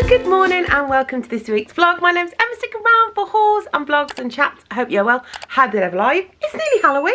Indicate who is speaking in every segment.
Speaker 1: Good morning and welcome to this week's vlog. My name's Emma, sticking around for hauls and vlogs and chats. I hope you're well. How did I live? It's nearly Halloween.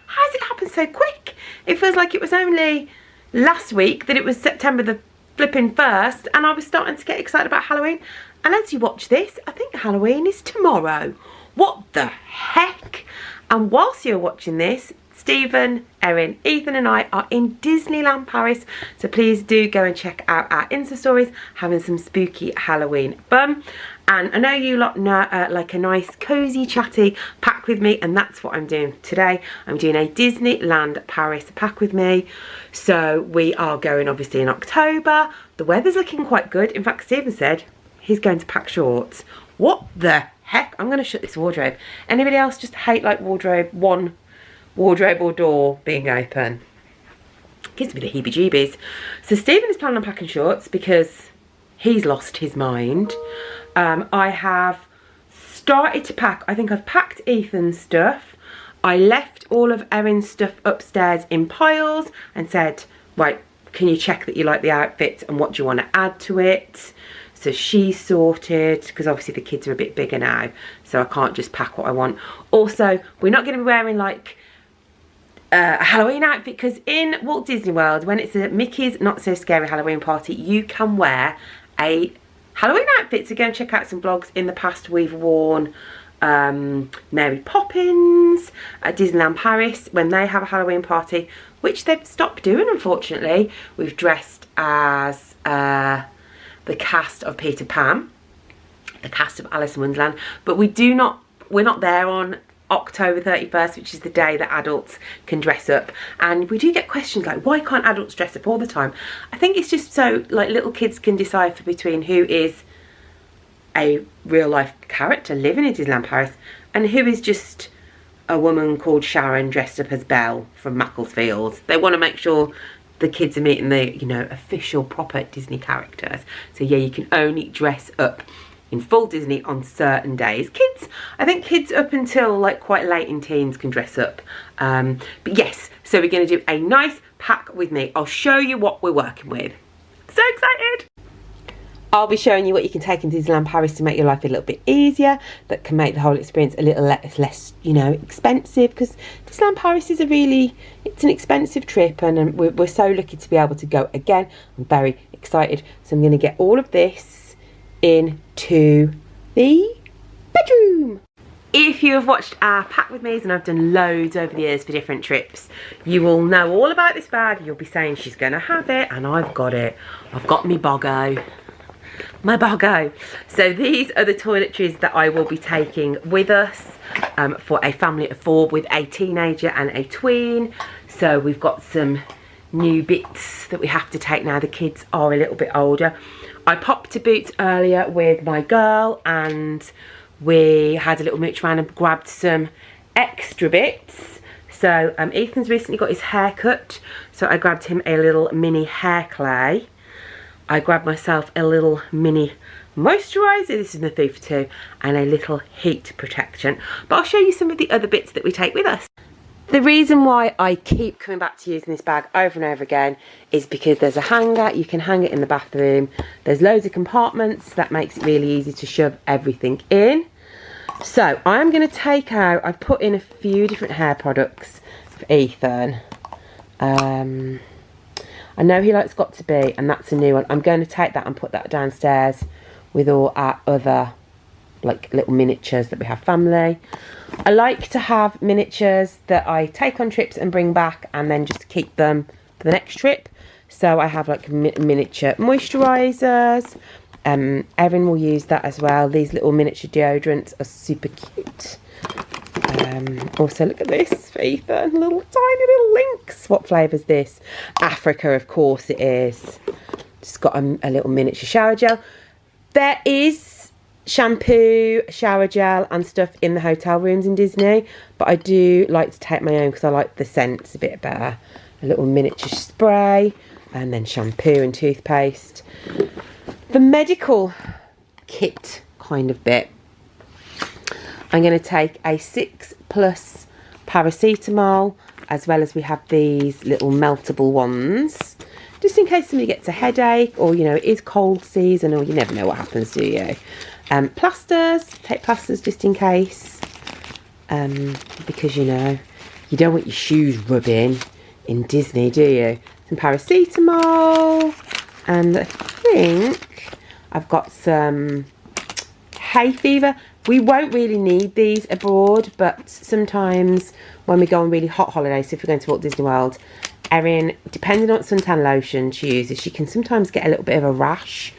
Speaker 1: How has it happened so quick? It feels like it was only last week that it was September the flipping 1st and I was starting to get excited about Halloween. And as you watch this, I think Halloween is tomorrow. What the heck? And whilst you're watching this, Stephen, Erin, Ethan and I are in Disneyland Paris, so please do go and check out our Insta stories, having some spooky Halloween fun. And I know you lot know, like a nice cozy chatty pack with me, and that's what I'm doing today. I'm doing a Disneyland Paris pack with me. So we are going obviously in October. The weather's looking quite good. In fact, Stephen said he's going to pack shorts. What the heck? I'm going to shut this wardrobe. Anybody else just hate like one wardrobe or door being open? Gives me the heebie-jeebies. So Stephen is planning on packing shorts because he's lost his mind. I have started to pack. I think I've packed Ethan's stuff. I left all of Erin's stuff upstairs in piles and said, right, can you check that you like the outfits and what do you want to add to it? So she's sorted, because obviously the kids are a bit bigger now, so I can't just pack what I want. Also, we're not going to be wearing like a Halloween outfit, because in Walt Disney World, when it's a Mickey's Not So Scary Halloween party, you can wear a Halloween outfit. So go and check out some vlogs. In the past we've worn Mary Poppins at Disneyland Paris when they have a Halloween party, which they've stopped doing unfortunately. We've dressed as the cast of Peter Pan, the cast of Alice in Wonderland, but we're not there on October 31st, which is the day that adults can dress up. And we do get questions like, why can't adults dress up all the time? I think it's just so like little kids can decipher between who is a real life character living in Disneyland Paris and who is just a woman called Sharon dressed up as Belle from Macclesfield. They want to make sure the kids are meeting the, you know, official proper Disney characters. So yeah, you can only dress up in full Disney on certain days. Kids, I think kids up until like quite late in teens can dress up. But yes, so we're going to do a nice pack with me. I'll show you what we're working with. So excited! I'll be showing you what you can take into Disneyland Paris to make your life a little bit easier, that can make the whole experience a little less, you know, expensive, because Disneyland Paris is it's an expensive trip, and we're so lucky to be able to go again. I'm very excited. So I'm going to get all of this into the bedroom. If you have watched our pack with me's, and I've done loads over the years for different trips, you will know all about this bag. You'll be saying she's going to have it, and I've got it. I've got me boggo. My boggo. So these are the toiletries that I will be taking with us for a family of 4 with a teenager and a tween. So we've got some new bits that we have to take now the kids are a little bit older. I popped to Boots earlier with my girl and we had a little mooch around and grabbed some extra bits. So Ethan's recently got his hair cut, so I grabbed him a little mini hair clay. I grabbed myself a little mini moisturiser, this is the 3 for 2, and a little heat protection. But I'll show you some of the other bits that we take with us. The reason why I keep coming back to using this bag over and over again is because there's a hanger, you can hang it in the bathroom. There's loads of compartments, that makes it really easy to shove everything in. So I'm going to take out, I've put in a few different hair products for Ethan. I know he likes Got To Be, and that's a new one. I'm going to take that and put that downstairs with all our other like little miniatures that we have family. I like to have miniatures that I take on trips and bring back and then just keep them for the next trip. So I have like miniature moisturisers. Erin will use that as well. These little miniature deodorants are super cute. Also look at this for Ethan, little tiny little lynx. What flavour is this? Africa, of course it is. Just got a little miniature shower gel. There is shampoo, shower gel and stuff in the hotel rooms in Disney, but I do like to take my own because I like the scents a bit better. A little miniature spray and then shampoo and toothpaste. The medical kit kind of bit, I'm going to take a 6+ paracetamol, as well as we have these little meltable ones. just in case somebody gets a headache, or, you know, it is cold season, or you never know what happens, do you? Plasters, take plasters just in case, because, you know, you don't want your shoes rubbing in Disney, do you? Some paracetamol, and I think I've got some hay fever. We won't really need these abroad, but sometimes when we go on really hot holidays, so if we're going to Walt Disney World, Erin, depending on what suntan lotion she uses, she can sometimes get a little bit of a rash.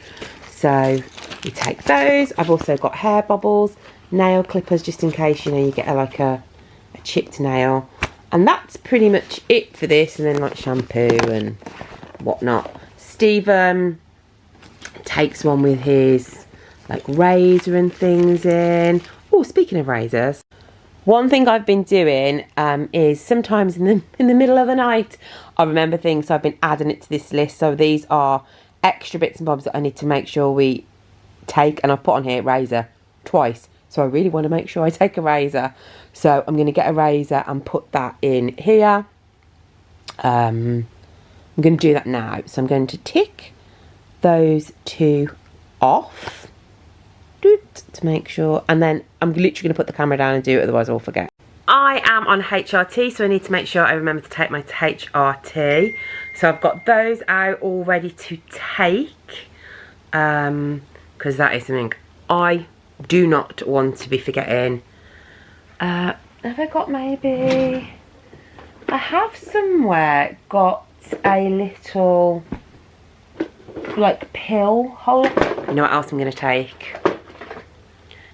Speaker 1: So you take those. I've also got hair bobbles, nail clippers, just in case, you know, you get a chipped nail. And that's pretty much it for this. And then like shampoo and whatnot. Steve takes one with his like razor and things in. Oh, speaking of razors, one thing I've been doing is sometimes in the middle of the night I remember things, so I've been adding it to this list. So these are extra bits and bobs that I need to make sure we take, and I've put on here razor twice, so I really want to make sure I take a razor. So I'm going to get a razor and put that in here. I'm going to do that now. So I'm going to tick those two off to make sure, and then I'm literally going to put the camera down and do it, otherwise I'll forget. I am on HRT, so I need to make sure I remember to take my HRT. So I've got those out all ready to take, because that is something I do not want to be forgetting. Have I got maybe, I have somewhere got a little like pill holder. You know what else I'm going to take?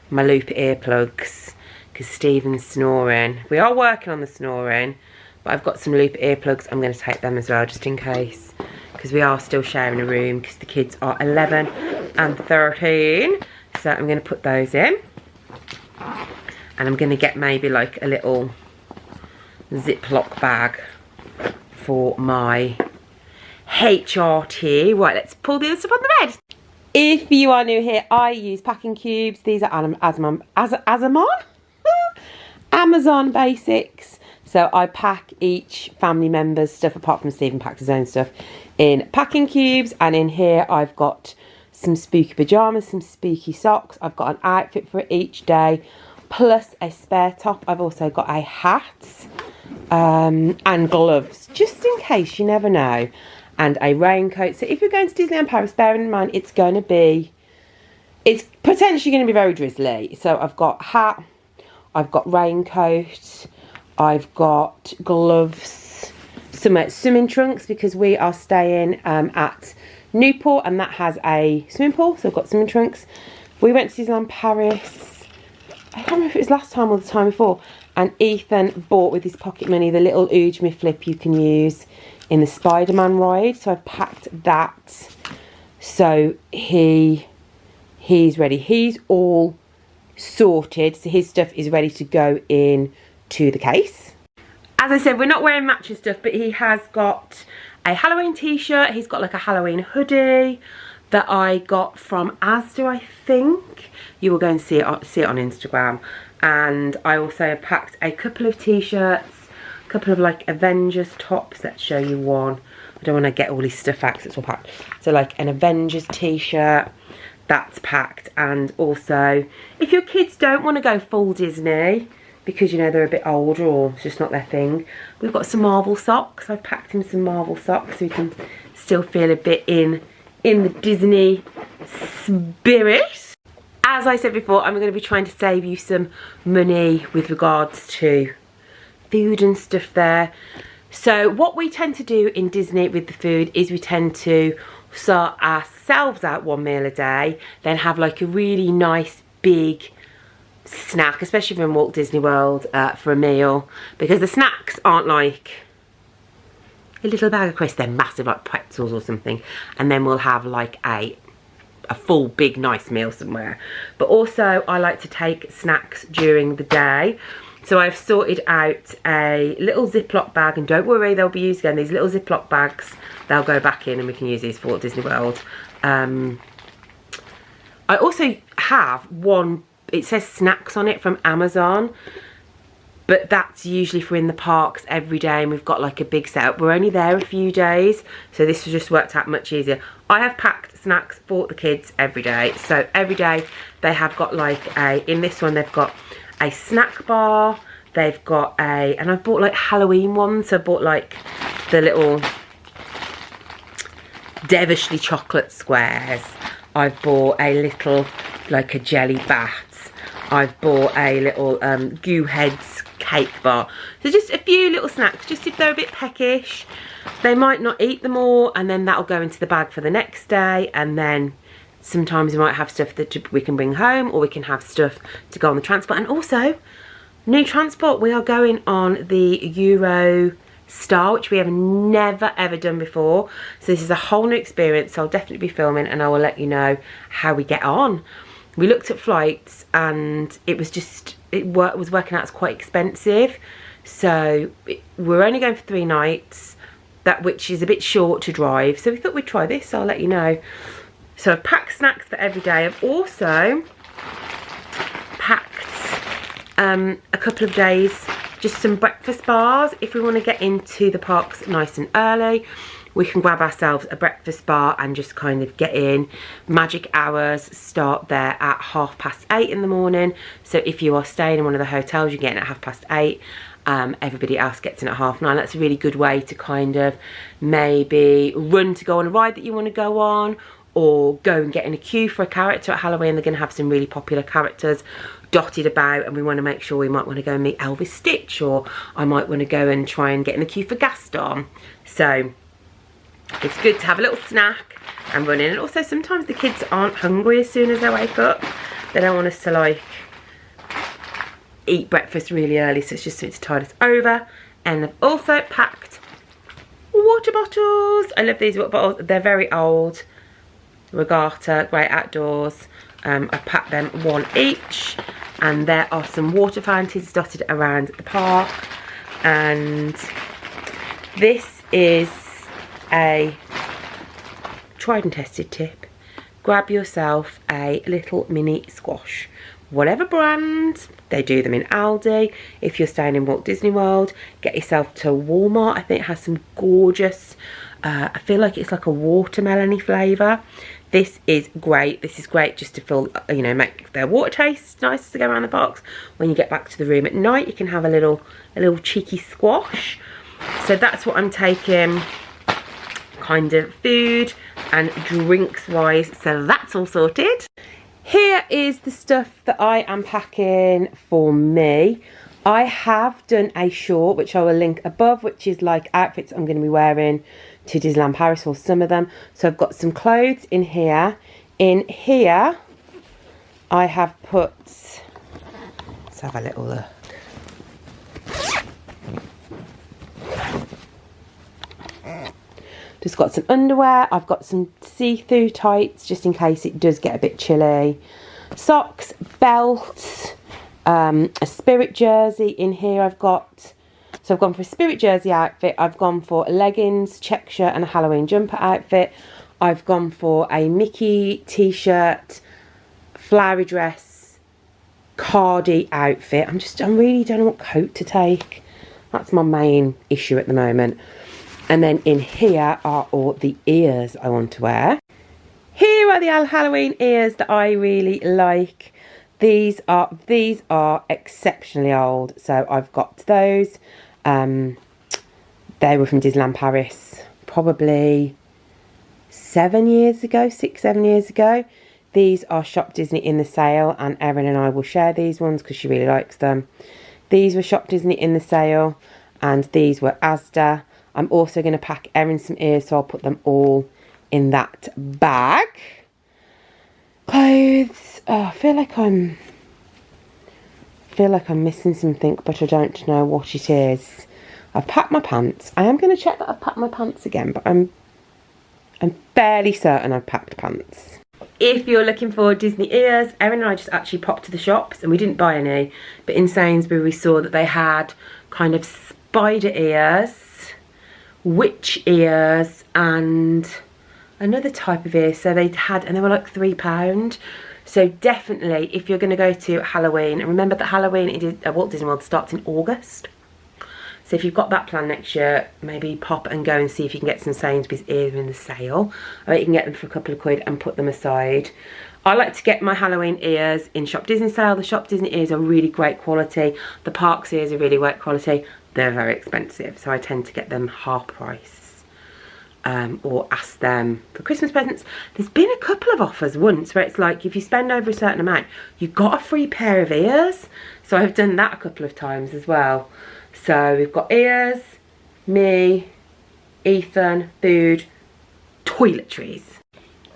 Speaker 1: My loop earplugs, because Stephen's snoring. We are working on the snoring, but I've got some loop earplugs. I'm going to take them as well, just in case, because we are still sharing a room, because the kids are 11 and 13. So I'm going to put those in, and I'm going to get maybe like a little Ziploc bag for my HRT. Right, let's pull the other stuff on the bed. If you are new here, I use packing cubes. These are Amazon basics. So I pack each family member's stuff, apart from Stephen packs his own stuff, in packing cubes. And in here I've got some spooky pyjamas, some spooky socks. I've got an outfit for each day, plus a spare top. I've also got a hat and gloves, just in case, you never know. And a raincoat. So if you're going to Disneyland Paris, bearing in mind it's potentially going to be very drizzly. So I've got hat, I've got raincoat, I've got gloves, some swimming trunks, because we are staying at Newport and that has a swimming pool. So I've got swimming trunks. We went to Disneyland Paris, I can't remember if it was last time or the time before, and Ethan bought with his pocket money the little Ooge Me flip you can use in the Spider-Man ride. So I've packed that, so he's ready. He's all sorted, so his stuff is ready to go in to the case. As I said, we're not wearing matching stuff, but he has got a Halloween t-shirt. He's got like a Halloween hoodie that I got from Asda, I think. You will go and see it on Instagram. And I also have packed a couple of t-shirts, a couple of like Avengers tops. Let's show you one. I don't want to get all these stuff out because it's all packed. So like an Avengers t-shirt, that's packed. And also, if your kids don't want to go full Disney, because you know they're a bit older or it's just not their thing, we've got some Marvel socks. I've packed him some Marvel socks so he can still feel a bit in the Disney spirit. As I said before, I'm going to be trying to save you some money with regards to food and stuff there. So what we tend to do in Disney with the food is we tend to sort ourselves out one meal a day, then have like a really nice big snack, especially from Walt Disney World, for a meal, because the snacks aren't like a little bag of crisps, they're massive, like pretzels or something, and then we'll have like a full big nice meal somewhere. But also I like to take snacks during the day, so I've sorted out a little Ziploc bag, and don't worry, they'll be used again. These little Ziploc bags, they'll go back in and we can use these for Walt Disney World. I also have one, it says snacks on it, from Amazon, but but that's usually if we're in the parks every day and we've got like a big setup. We're only there a few days, so this has just worked out much easier. I have packed snacks for the kids every day, so every day they have got like in this one they've got a snack bar, they've got and I've bought like Halloween ones, so I bought like the little devilishly chocolate squares. I've bought a little like a jelly bat. I've bought a little Goo Heads cake bar. So just a few little snacks, just if they're a bit peckish. They might not eat them all, and then that'll go into the bag for the next day. And then sometimes we might have stuff that we can bring home, or we can have stuff to go on the transport. And also, new transport, we are going on the Eurostar, which we have never ever done before. So this is a whole new experience, so I'll definitely be filming and I will let you know how we get on. We looked at flights and it was just, was working out as quite expensive. So we're only going for 3 nights, which is a bit short to drive. So we thought we'd try this, so I'll let you know. So I've packed snacks for every day. I've also packed a couple of days, just some breakfast bars. If we want to get into the parks nice and early, we can grab ourselves a breakfast bar and just kind of get in. Magic hours start there at 8:30 in the morning. So if you are staying in one of the hotels, you're getting at 8:30. Everybody else gets in at 9:30. That's a really good way to kind of maybe run to go on a ride that you want to go on, or go and get in a queue for a character at Halloween. They're going to have some really popular characters dotted about, and we want to make sure we might want to go and meet Elvis Stitch, or I might want to go and try and get in the queue for Gaston. So it's good to have a little snack and run in. And also sometimes the kids aren't hungry as soon as they wake up. They don't want us to like eat breakfast really early, so it's just something to tide us over. And I've also packed water bottles. I love these water bottles. They're very old. Regatta, great outdoors. I packed them 1 each, and there are some water fountains dotted around the park. And this is a tried and tested tip. Grab yourself a little mini squash, whatever brand. They do them in Aldi. If you're staying in Walt Disney World, get yourself to Walmart. I think it has some gorgeous, I feel like it's like a watermelon-y flavour. This is great. This is great just to fill, you know, make their water taste nice to go around the box. When you get back to the room at night, you can have a little cheeky squash. So that's what I'm taking, kind of food and drinks wise. So that's all sorted. Here is the stuff that I am packing for me. I have done a short, which I will link above, which is like outfits I'm going to be wearing to Disneyland Paris, or some of them. So I've got some clothes in here. In here, I have put, let's have a little look. Just got some underwear. I've got some see-through tights, just in case it does get a bit chilly. Socks, belt, a Spirit jersey in here I've got. So I've gone for a Spirit jersey outfit. I've gone for leggings, check shirt and a Halloween jumper outfit. I've gone for a Mickey t-shirt, flowery dress, cardi outfit. I really don't know what coat to take. That's my main issue at the moment. And then in here are all the ears I want to wear. Here are the Halloween ears that I really like. These are exceptionally old. So I've got those. They were from Disneyland Paris probably 7 years ago, 6-7 years ago. These are Shop Disney in the sale, and Erin and I will share these ones because she really likes them. These were Shop Disney in the sale, and these were Asda. I'm also going to pack Erin some ears, so I'll put them all in that bag. Clothes. Oh, I feel like I'm missing something, but I don't know what it is. I've packed my pants. I am going to check that I've packed my pants again, but I'm fairly certain I've packed pants. If you're looking for Disney ears, Erin and I just actually popped to the shops and we didn't buy any, but in Sainsbury we saw that they had kind of spider ears, witch ears, and another type of ears. So they had, and they were like £3. So definitely, if you're going to go to Halloween, and remember that Halloween at Walt Disney World starts in August. So if you've got that plan next year, maybe pop and go and see if you can get some Sainsbury's ears in the sale. Or you can get them for a couple of quid and put them aside. I like to get my Halloween ears in Shop Disney sale. The Shop Disney ears are really great quality. The Parks ears are really great quality. They're very expensive, so I tend to get them half price. Or ask them for Christmas presents. There's been a couple of offers once where it's like, if you spend over a certain amount, you got a free pair of ears. So I've done that a couple of times as well. So we've got ears, me, Ethan, food, toiletries.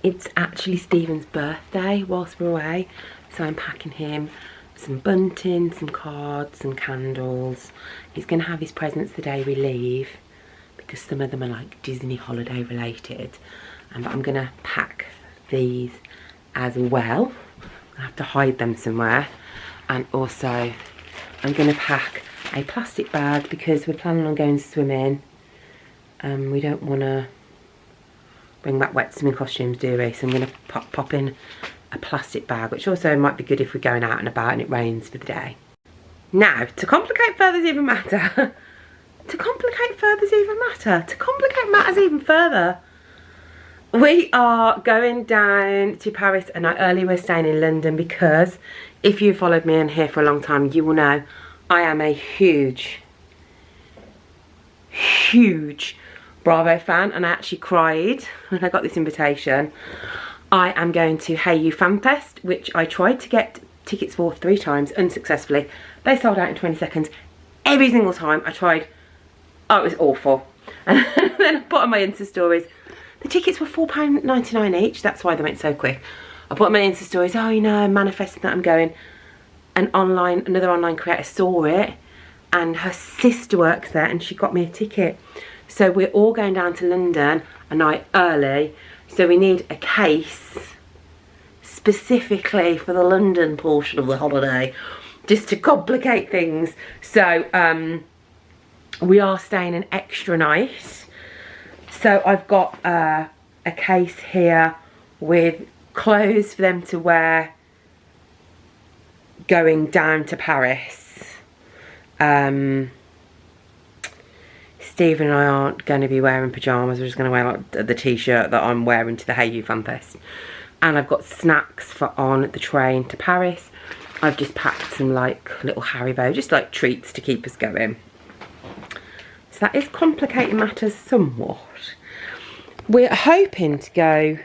Speaker 1: It's actually Stephen's birthday whilst we're away, so I'm packing him some bunting, some cards, some candles. He's going to have his presents the day we leave, because some of them are like Disney holiday related. But I'm going to pack these as well. I have to hide them somewhere. And also I'm going to pack a plastic bag because we're planning on going swimming. We don't want to bring back wet swimming costumes, do we? So I'm going to pop in a plastic bag, which also might be good if we're going out and about and it rains for the day. Now, to complicate matters even further, we are going down to Paris a night early. We're staying in London because if you followed me and here for a long time, you will know I am a huge Bravo fan, and I actually cried when I got this invitation. I am going to Hey You Fan Fest, which I tried to get tickets for 3 times unsuccessfully. They sold out in 20 seconds. Every single time I tried, oh, it was awful. And then I put on my Insta stories. The tickets were £4.99 each. That's why they went so quick. I put on my Insta stories, oh, you know, I'm manifesting that I'm going. And another online creator saw it, and her sister works there, and she got me a ticket. So we're all going down to London a night early. So we need a case specifically for the London portion of the holiday, just to complicate things. So we are staying an extra night. So I've got a case here with clothes for them to wear going down to Paris. Stephen and I aren't going to be wearing pyjamas. We're just going to wear like the t-shirt that I'm wearing to the Hey You Fan Fest. And I've got snacks for on the train to Paris. I've just packed some like little Haribo, just like treats to keep us going. So that is complicating matters somewhat. We're hoping to go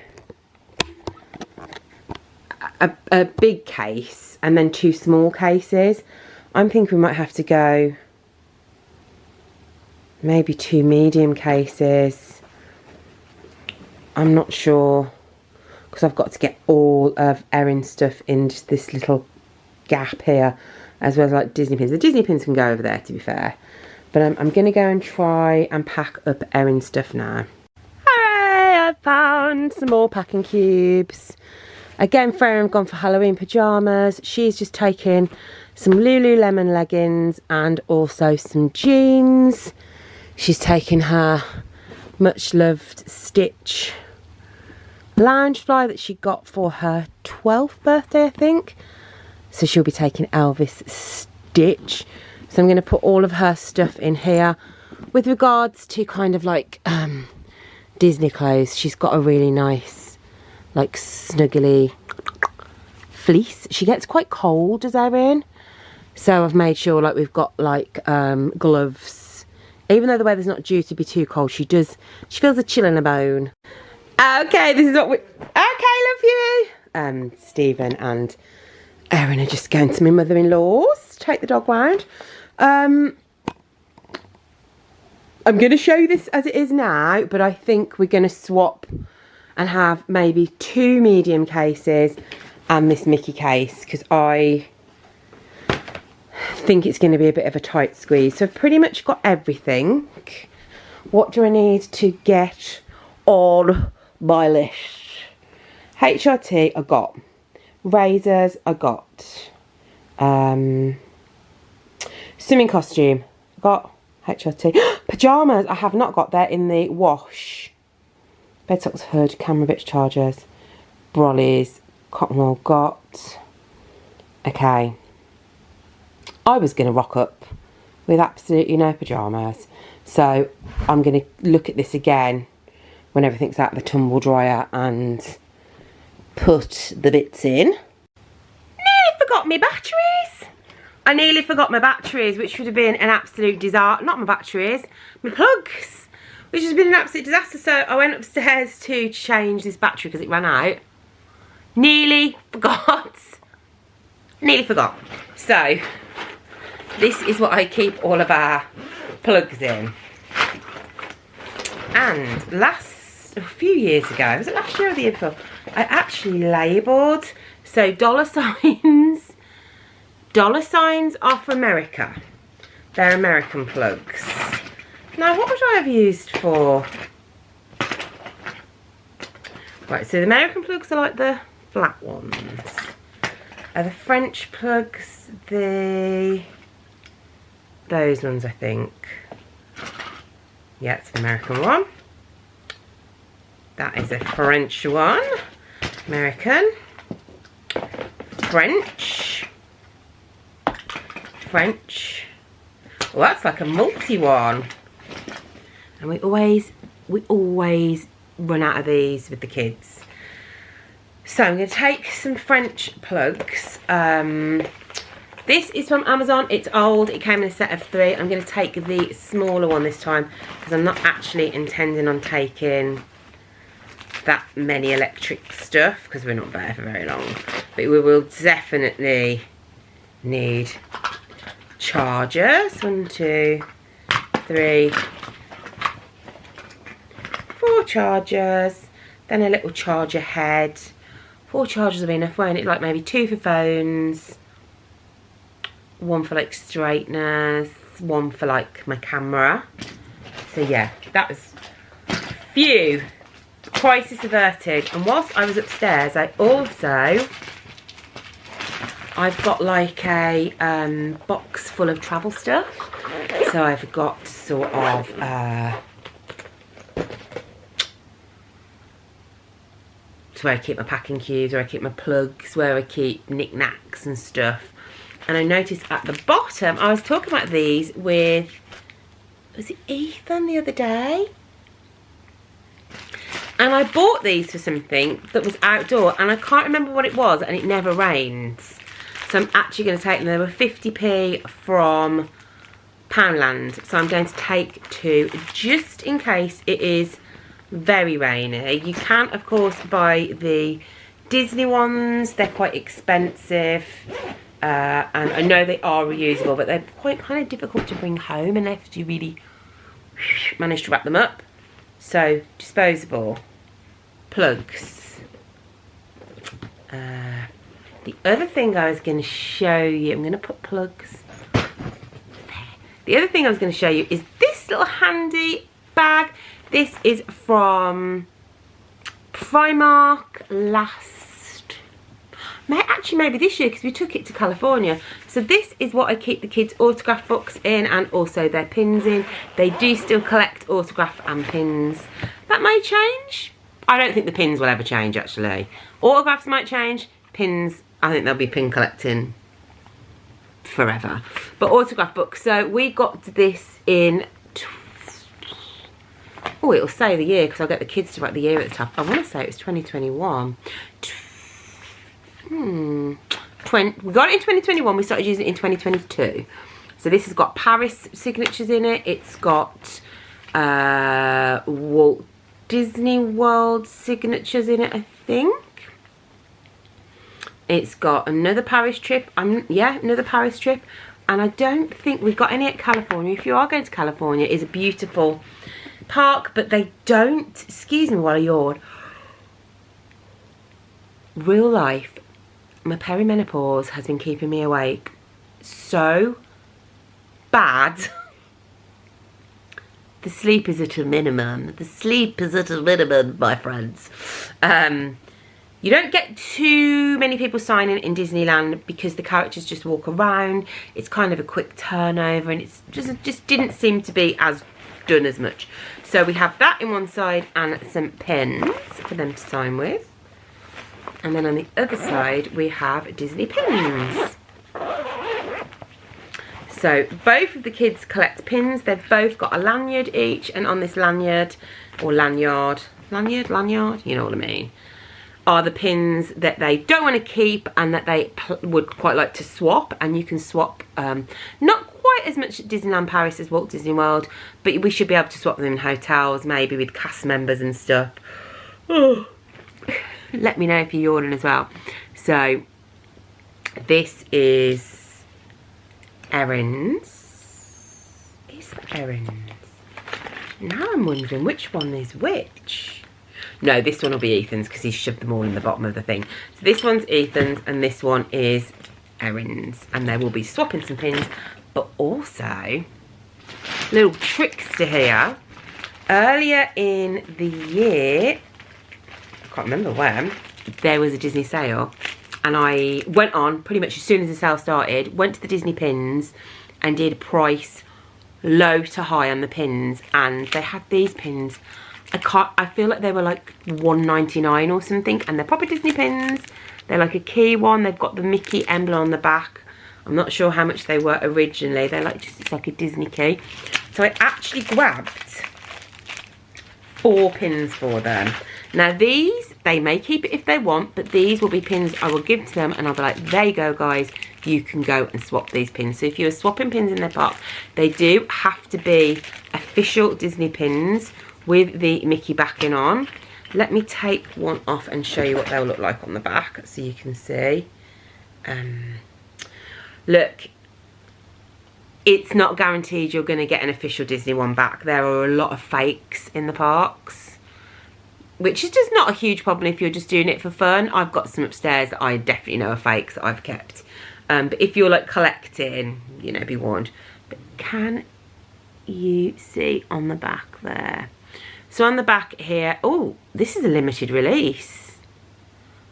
Speaker 1: a big case and then 2 small cases. I'm thinking we might have to go maybe 2 medium cases. I'm not sure, because I've got to get all of Erin's stuff in just this little gap here, as well as like Disney pins. The Disney pins can go over there, to be fair. But I'm going to go and try and pack up Erin's stuff now. Hooray! I found some more packing cubes. Again, Freya have gone for Halloween pyjamas. She's just taken some Lululemon leggings and also some jeans. She's taken her much loved Stitch Loungefly that she got for her 12th birthday, I think. So she'll be taking Elvis Stitch. So I'm going to put all of her stuff in here. With regards to kind of like Disney clothes, she's got a really nice like snuggly fleece. She gets quite cold, does Erin? So I've made sure like we've got like gloves. Even though the weather's not due to be too cold, she feels a chill in her bone. Okay, this is what we... Okay, love you. Stephen and Erin are just going to my mother-in-law's to take the dog round. I'm going to show you this as it is now, but I think we're going to swap and have maybe 2 medium cases and this Mickey case, because I think it's going to be a bit of a tight squeeze. So I've pretty much got everything. What do I need to get on my list? HRT I got. Razors I got. Swimming costume I got. HRT. Pyjamas I have not got. They're in the wash. Bedsox Hood, camera bits, chargers, brollies, cotton wool got. Okay. I was going to rock up with absolutely no pyjamas. So I'm going to look at this again when everything's out of the tumble dryer and put the bits in. Nearly forgot my batteries. I nearly forgot my batteries, which would have been an absolute disaster. Not my batteries, my plugs, which has been an absolute disaster. So I went upstairs to change this battery because it ran out. Nearly forgot. Nearly forgot. So this is what I keep all of our plugs in. And a few years ago, was it last year or the year before, I actually labelled, so dollar signs are for America. They're American plugs. Now what would I have used for? Right, so the American plugs are like the black ones. Are the French plugs those ones, I think. Yeah, it's an American one. That is a French one. American. French. Well, that's like a multi one. And we always run out of these with the kids. So I'm going to take some French plugs. This is from Amazon. It's old. It came in a set of 3. I'm going to take the smaller one this time because I'm not actually intending on taking that many electric stuff because we're not there for very long. But we will definitely need chargers. 1, 2, 3, 4 chargers. Then a little charger head. 4 chargers will be enough, won't it? Like maybe 2 for phones. 1 for like straighteners, 1 for like my camera. So yeah, that was phew, crisis averted. And whilst I was upstairs, I've got like a box full of travel stuff. So I've got sort of it's where I keep my packing cubes, where I keep my plugs, where I keep knickknacks and stuff. And I noticed at the bottom, I was talking about these with, was it Ethan the other day? And I bought these for something that was outdoor and I can't remember what it was and it never rains. So I'm actually going to take them. They were 50p from Poundland. So I'm going to take 2 just in case it is very rainy. You can, of course, buy the Disney ones. They're quite expensive. And I know they are reusable, but they're quite kind of difficult to bring home unless you really manage to wrap them up. So, disposable plugs. The other thing I was going to show you, I'm going to put plugs there. The other thing I was going to show you is this little handy bag. This is from Primark maybe this year because we took it to California. So this is what I keep the kids' autograph books in and also their pins in. They do still collect autograph and pins. That may change. I don't think the pins will ever change actually. Autographs might change. Pins, I think they'll be pin collecting forever. But autograph books, so we got this in, oh, it'll say the year because I'll get the kids to write the year at the top. I want to say it was 2021. We got it in 2021, we started using it in 2022. So this has got Paris signatures in it. It's got Walt Disney World signatures in it, I think. It's got another Paris trip. Yeah, another Paris trip. And I don't think we've got any at California. If you are going to California, it's a beautiful park, but they don't, excuse me while I yawn, real life, my perimenopause has been keeping me awake so bad. The sleep is at a minimum. The sleep is at a minimum, my friends. You don't get too many people signing in Disneyland because the characters just walk around. It's kind of a quick turnover and it's just didn't seem to be as done as much. So we have that in one side and some pins for them to sign with. And then on the other side, we have Disney pins. So both of the kids collect pins. They've both got a lanyard each. And on this lanyard, or lanyard, you know what I mean, are the pins that they don't want to keep and that they would quite like to swap. And you can swap, not quite as much at Disneyland Paris as Walt Disney World, but we should be able to swap them in hotels, maybe with cast members and stuff. Oh. Let me know if you're yawning as well. So this is Erin's. Is that Erin's? Now I'm wondering which one is which. No, this one will be Ethan's because he's shoved them all in the bottom of the thing. So this one's Ethan's and this one is Erin's. And they will be swapping some pins, but also little trickster here. Earlier in the year, I can't remember when, there was a Disney sale and I went on pretty much as soon as the sale started, went to the Disney pins and did price low to high on the pins, and they had these pins. I feel like they were like $1.99 or something, and they're proper Disney pins. They're like a key one. They've got the Mickey emblem on the back. I'm not sure how much they were originally. They're like just, it's like a Disney key. So I actually grabbed 4 pins for them. Now these, they may keep it if they want, but these will be pins I will give to them and I'll be like, there you go guys, you can go and swap these pins. So if you are swapping pins in their park, they do have to be official Disney pins with the Mickey backing on. Let me take one off and show you what they'll look like on the back so you can see. Look, it's not guaranteed you're going to get an official Disney one back. There are a lot of fakes in the parks, which is just not a huge problem if you're just doing it for fun. I've got some upstairs that I definitely know are fakes that I've kept. But if you're like collecting, you know, be warned. But can you see on the back there? So on the back here, oh, this is a limited release.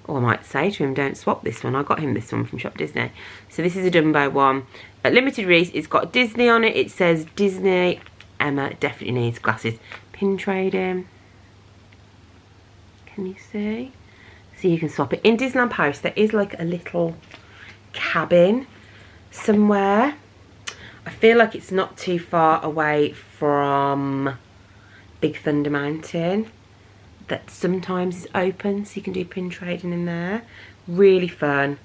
Speaker 1: Or I might say to him, don't swap this one. I got him this one from Shop Disney. So this is a Dumbo one. A limited release, it's got Disney on it. It says Disney. Emma definitely needs glasses. Pin trading. Can you see? So you can swap it. In Disneyland Paris, there is like a little cabin somewhere. I feel like it's not too far away from Big Thunder Mountain. That sometimes is open, so you can do pin trading in there. Really fun,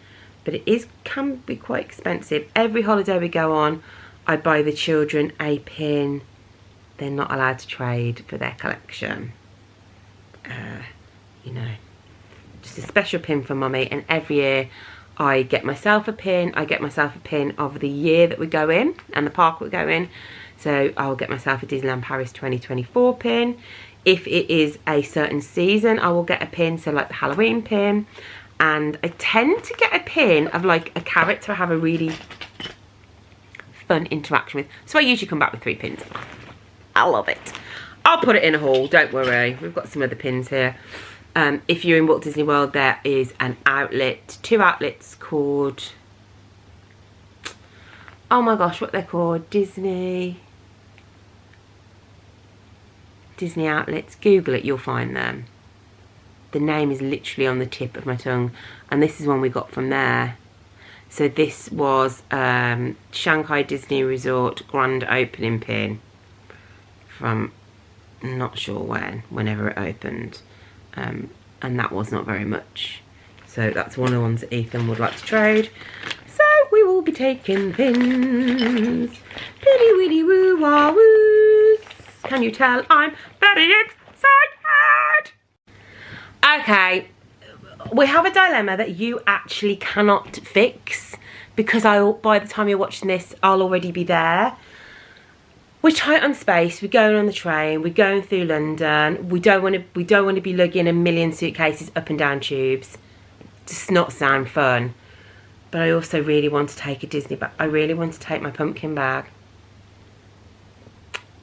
Speaker 1: but it can be quite expensive. Every holiday we go on, I buy the children a pin. They're not allowed to trade for their collection. You know, just a special pin for mummy, and every year I get myself a pin. I get myself a pin of the year that we go in and the park we go in. So I'll get myself a Disneyland Paris 2024 pin. If it is a certain season, I will get a pin, so like the Halloween pin. And I tend to get a pin of like a character I have a really fun interaction with. So I usually come back with 3 pins. I love it. I'll put it in a haul, don't worry. We've got some other pins here. If you're in Walt Disney World, there is an outlet, 2 outlets called, oh my gosh, what they're called, Disney outlets. Google it, you'll find them. The name is literally on the tip of my tongue, and this is one we got from there. So this was Shanghai Disney Resort grand opening pin from not sure whenever it opened, and that was not very much. So that's one of the ones that Ethan would like to trade. So we will be taking pins. Piddy widdy woo wah woos. Can you tell I'm very excited? Okay, we have a dilemma that you actually cannot fix, because by the time you're watching this, I'll already be there. We're tight on space. We're going on the train. We're going through London. We don't want to be lugging a million suitcases up and down tubes. Just not sound fun. But I also really want to take a Disney bag. I really want to take my pumpkin bag.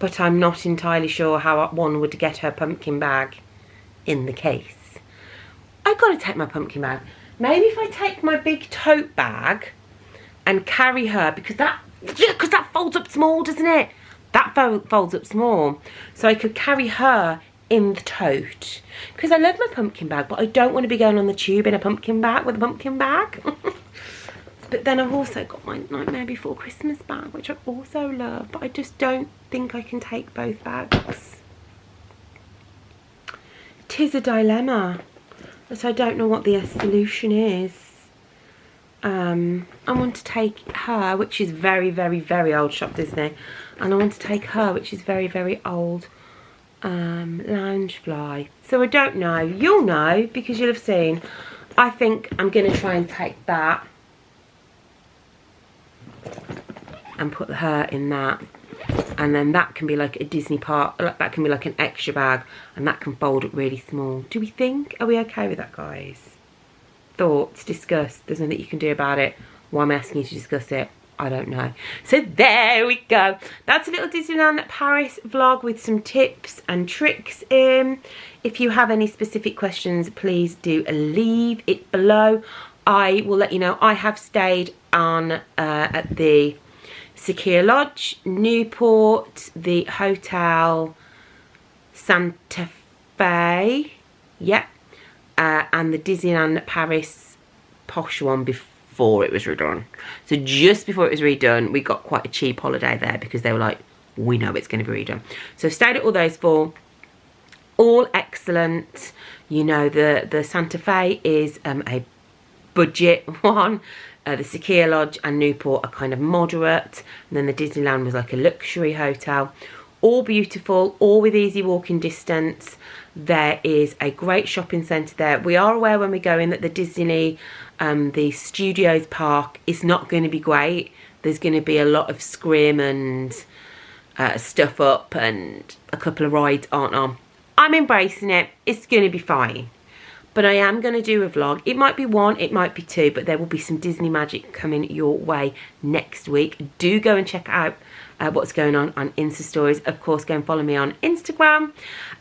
Speaker 1: But I'm not entirely sure how one would get her pumpkin bag in the case. I've got to take my pumpkin bag. Maybe if I take my big tote bag and carry her, because that folds up small, doesn't it? That folds up small, so I could carry her in the tote, because I love my pumpkin bag, but I don't want to be going on the tube in a pumpkin bag with a pumpkin bag. But then I've also got my Nightmare Before Christmas bag, which I also love, but I just don't think I can take both bags. 'Tis a dilemma, but I don't know what the solution is. I want to take her, which is very, very, very old Shop Disney, and I want to take her, which is very, very old Loungefly. So I don't know. You'll know because you'll have seen. I think I'm going to try and take that and put her in that, and then that can be like a Disney park, that can be like an extra bag, and that can fold up really small. Do we think? Are we okay with that, guys? Thoughts? Discuss. There's nothing you can do about it. Why am I asking you to discuss it? I don't know. So there we go. That's a little Disneyland Paris vlog with some tips and tricks in. If you have any specific questions, please do leave it below. I will let you know. I have stayed on at the Secure Lodge, Newport, the Hotel Santa Fe, yep, and the Disneyland Paris posh one before it was redone. So just before it was redone, we got quite a cheap holiday there because they were like, we know it's going to be redone. So stayed at all those four, all excellent. You know, the Santa Fe is a budget one. The Secure Lodge and Newport are kind of moderate, and then the Disneyland was like a luxury hotel. All beautiful, all with easy walking distance. There is a great shopping centre there. We are aware when we go in that the Disney, the Studios park is not going to be great. There's going to be a lot of scrim and stuff up, and a couple of rides aren't on. I'm embracing it. It's going to be fine. But I am going to do a vlog. It might be one, it might be two, but there will be some Disney magic coming your way next week. Do go and check out what's going on Insta Stories. Of course, go and follow me on Instagram.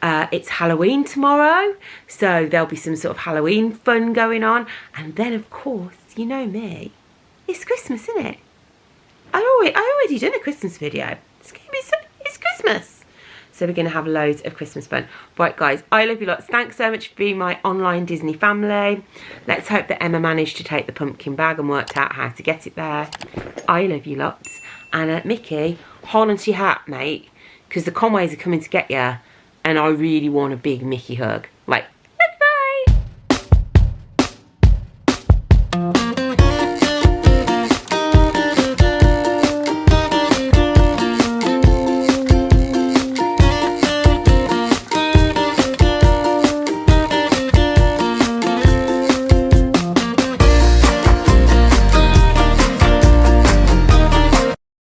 Speaker 1: It's Halloween tomorrow, so there'll be some sort of Halloween fun going on. And then, of course, you know me, it's Christmas, isn't it? I already done a Christmas video. It's Christmas. So we're going to have loads of Christmas fun. Right, guys, I love you lots. Thanks so much for being my online Disney family. Let's hope that Emma managed to take the pumpkin bag and worked out how to get it there. I love you lots. And Mickey, hold on to your hat, mate, because the Conways are coming to get you, and I really want a big Mickey hug. Like,